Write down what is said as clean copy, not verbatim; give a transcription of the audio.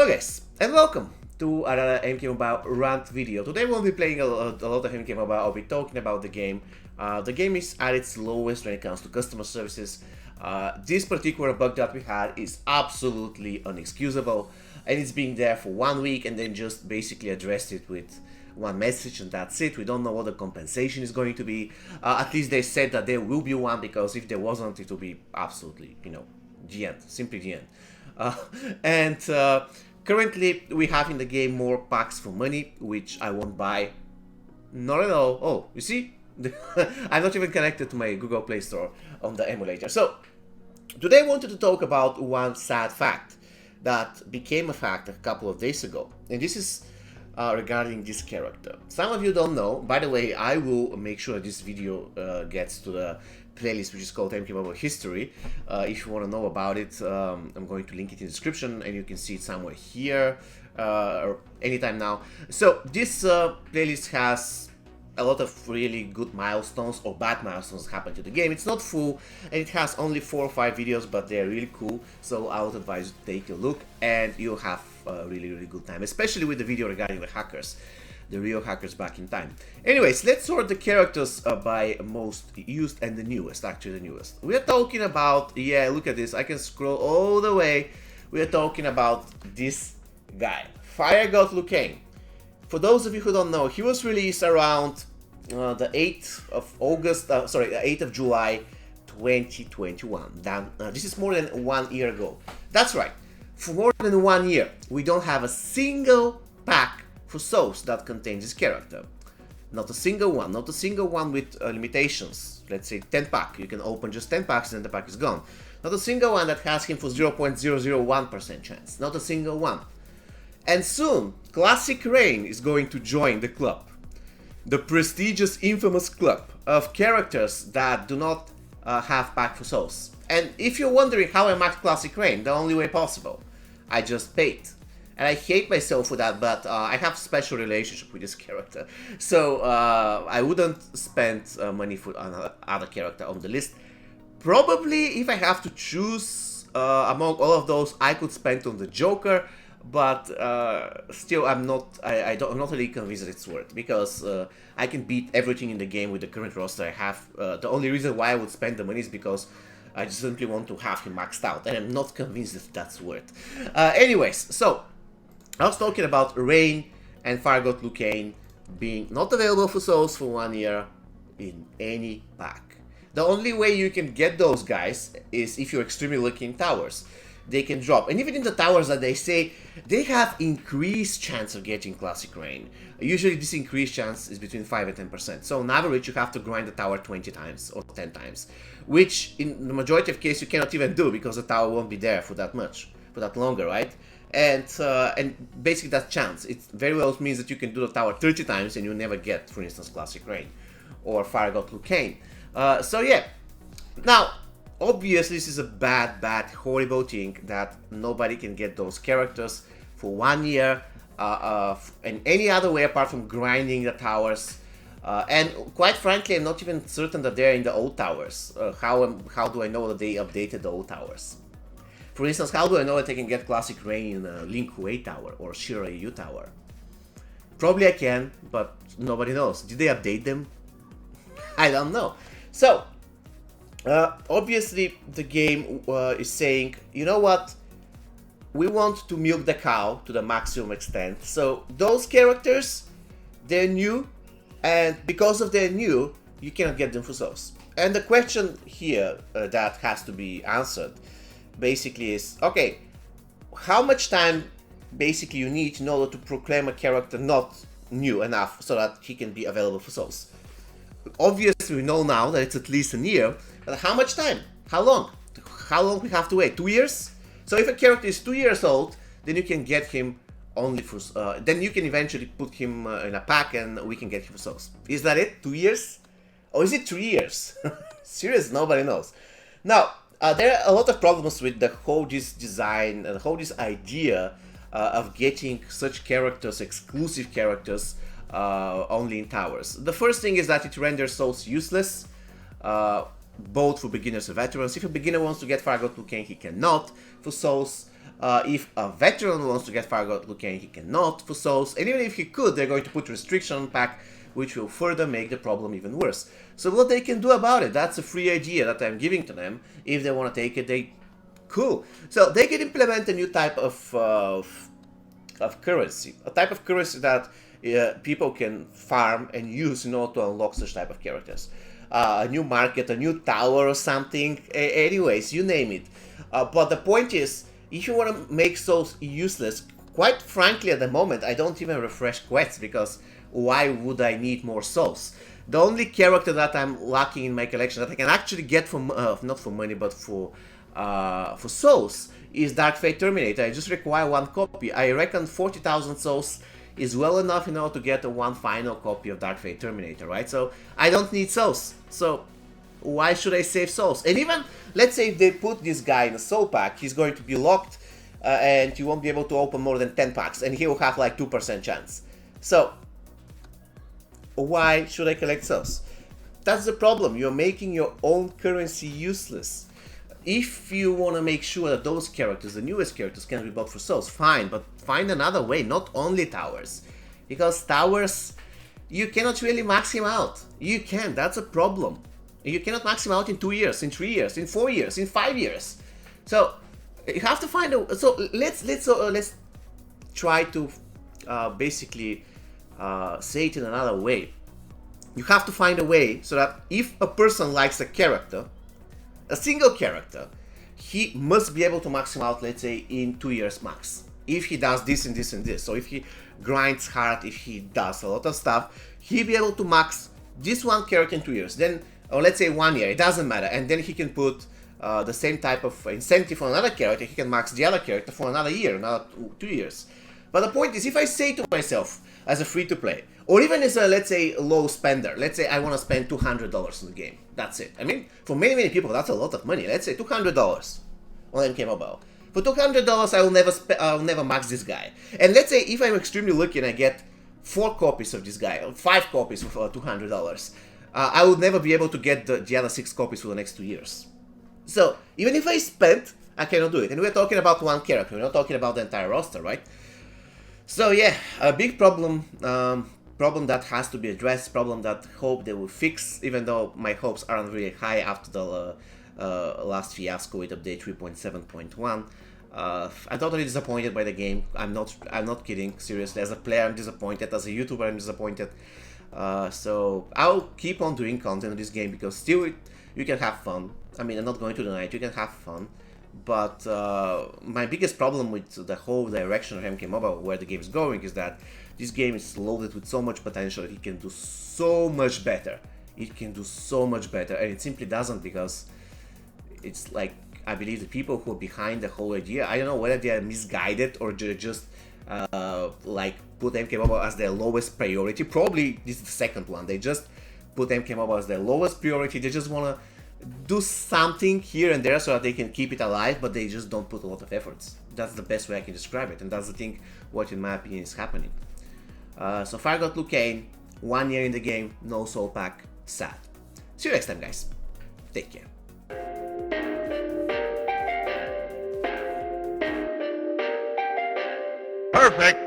Hello guys, and welcome to another MK Mobile rant video. Today we'll be playing a lot of MK Mobile. I'll be talking about the game. The game is at its lowest when it comes to customer services. This particular bug that we had is absolutely unexcusable, and it's been there for 1 week and then just basically addressed it with one message and that's it. We don't know what the compensation is going to be. At least they said that there will be one, because if there wasn't, it will be absolutely, the end, simply the end. And currently we have in the game more packs for money, which I won't buy. Not at all. Oh, you see? I'm not even connected to my Google Play Store on the emulator. So, today I wanted to talk about one sad fact that became a fact a couple of days ago. And this is regarding this character. Some of you don't know. By the way, I will make sure this video gets to the playlist which is called MK Mobile History. If you want to know about it, I'm going to link it in the description and you can see it somewhere here or anytime now. So this playlist has a lot of really good milestones or bad milestones happen to the game. It's not full and it has only 4 or 5 videos, but they're really cool, so I would advise you to take a look and you'll have a really good time, especially with the video regarding the hackers, the real hackers back in time. Anyways, let's sort the characters by most used and the newest, actually the newest. We are talking about, yeah, look at this, I can scroll all the way. We are talking about this guy, Fire God Liu Kang. For those of you who don't know, he was released around the 8th of August, the 8th of July 2021. This is more than 1 year ago. That's right, for more than 1 year, we don't have a single pack for souls that contains this character. Not a single one, not a single one with limitations. Let's say 10 pack, you can open just 10 packs and then the pack is gone. Not a single one that has him for 0.001% chance, not a single one. And soon, Klassic is going to join the club. The prestigious, infamous club of characters that do not have pack for souls. And if you're wondering how I max Klassic, the only way possible, I just paid. And I hate myself for that, but I have a special relationship with this character. So I wouldn't spend money for another character on the list. Probably if I have to choose among all of those, I could spend on the Joker. But still, I'm not really convinced that it's worth, because I can beat everything in the game with the current roster I have. The only reason why I would spend the money is because I just simply want to have him maxed out, and I'm not convinced that that's worth. Anyways, so I was talking about Rain and Fire God Liu Kang being not available for souls for 1 year in any pack. The only way you can get those guys is if you're extremely lucky in towers. They can drop, and even in the towers that they say, they have increased chance of getting Classic Rain. Usually this increased chance is between 5 and 10%, so on average you have to grind the tower 20 times or 10 times, which in the majority of cases you cannot even do, because the tower won't be there for that longer, right? And basically that chance, it very well means that you can do the tower 30 times and you never get, for instance, Classic Rain or Fire God Liu Kang. So yeah, now obviously this is a bad, horrible thing that nobody can get those characters for 1 year in any other way apart from grinding the towers. And quite frankly, I'm not even certain that they're in the old towers. How do I know that they updated the old towers? For instance, how do I know that I can get Classic Rain in a Link Wei tower or Shira EU tower? Probably I can, but nobody knows. Did they update them? I don't know. So obviously the game is saying, you know what, we want to milk the cow to the maximum extent, so those characters, they're new, and because of they're new, you cannot get them for souls. And the question here that has to be answered basically is, okay, how much time basically you need in order to proclaim a character not new enough so that he can be available for souls? Obviously we know now that it's at least a year, but how much time? How long? How long we have to wait? 2 years? So if a character is 2 years old, then you can get him only for... then you can eventually put him in a pack and we can get him for souls. Is that it? 2 years? Or is it 3 years? Serious, nobody knows. Now, there are a lot of problems with the whole this design and the whole this idea of getting such characters, exclusive characters, only in towers. The first thing is that it renders souls useless. both for beginners and veterans. If a beginner wants to get Fargot Liu Kang, he cannot for Souls. If a veteran wants to get Fargot Liu Kang, he cannot for Souls. And even if he could, they're going to put restriction on pack, which will further make the problem even worse. So what they can do about it, that's a free idea that I'm giving to them. If they want to take it, they cool. So they can implement a new type of currency, a type of currency that people can farm and use in order to unlock such type of characters. A new market, a new tower or something, anyways, you name it. But the point is, if you want to make Souls useless, quite frankly at the moment, I don't even refresh quests, because why would I need more Souls? The only character that I'm lacking in my collection that I can actually get for, not for money, but for Souls, is Dark Fate Terminator. I just require one copy. I reckon 40,000 Souls is well enough in order to get one final copy of Dark Fate Terminator, right? So I don't need Souls. So why should I save Souls? And even, let's say if they put this guy in a Soul pack, he's going to be locked and you won't be able to open more than 10 packs, and he will have like 2% chance. So why should I collect Souls? That's the problem. You're making your own currency useless. If you want to make sure that those characters, the newest characters, can be bought for Souls, fine, but find another way, not only towers. Because towers, you cannot really max him out. You can, that's a problem. You cannot max him out in 2 years, in 3 years, in 4 years, in 5 years. So you have to find a. So let's try to basically say it in another way. You have to find a way so that if a person likes a character, a single character, he must be able to max him out, let's say, in 2 years max. If he does this and this and this. So if he grinds hard, if he does a lot of stuff, he'll be able to max this one character in 2 years. Then, or let's say 1 year, it doesn't matter. And then he can put the same type of incentive for another character. He can max the other character for another year, another 2 years. But the point is, if I say to myself, as a free-to-play, or even as a, let's say, low spender, let's say I want to spend $200 in the game, that's it. I mean, for many people, that's a lot of money. Let's say $200 on MK Mobile. For $200, I will never max this guy. And let's say if I'm extremely lucky and I get 4 copies of this guy, or 5 copies for $200, I would never be able to get the other 6 copies for the next 2 years. So, even if I spent, I cannot do it. And we're talking about one character, we're not talking about the entire roster, right? So yeah, a big problem, problem that has to be addressed, problem that hope they will fix, even though my hopes aren't really high after the last fiasco with update 3.7.1. I'm totally disappointed by the game. I'm not kidding, seriously. As a player, I'm disappointed. As a YouTuber, I'm disappointed. So I'll keep on doing content on this game, because still you can have fun. I mean, I'm not going to deny it, you can have fun. But my biggest problem with the whole direction of MK Mobile, where the game is going, is that this game is loaded with so much potential that it can do so much better. It can do so much better, and it simply doesn't, because it's like, I believe the people who are behind the whole idea, I don't know whether they are misguided or just like put MK Mobile as their lowest priority. Probably this is the second one. They just put MK Mobile as their lowest priority. They just want to do something here and there so that they can keep it alive, but they just don't put a lot of efforts. That's the best way I can describe it, and that's the thing what in my opinion is happening. So Fargot Liu Kang, 1 year in the game, no soul pack, sad. See you next time, guys. Take care. Perfect.